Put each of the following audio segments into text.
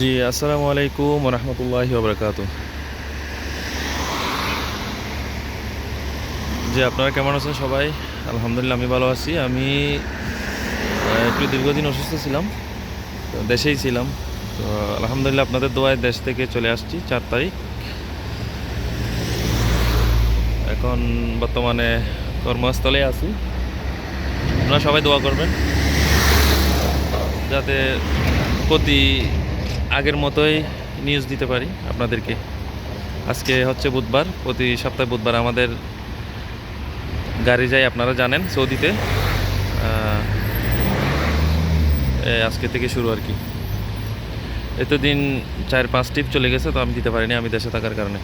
জি, আসসালামু আলাইকুম ওয়া রাহমাতুল্লাহি ওয়া বারাকাতুহু। জি, আপনারা কেমন আছেন সবাই? আলহামদুলিল্লাহ আমি ভালো আছি। আমি একটু দীর্ঘদিন অসুস্থ ছিলাম। তো দেশেই ছিলাম। তো আলহামদুলিল্লাহ আপনাদের দোয়ায় দেশ থেকে চলে আসছি ৪ তারিখ। এখন বর্তমানে কর্মস্থলে আছি। আপনারা সবাই দোয়া করবেন যাতে প্রতি আগের মতোই নিউজ দিতে পারি আপনাদেরকে। আজকে হচ্ছে বুধবার। প্রতি সপ্তাহে বুধবার আমাদের গাড়ি যায় আপনারা জানেন সৌদিতে। আ আজকে থেকে শুরু আর কি। এতদিন ৪-৫ ট্রিপ চলে গেছে, তো আমি দিতে পারিনি আমি দেশে থাকার কারণে।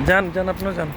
যান, যান আপনারা যান।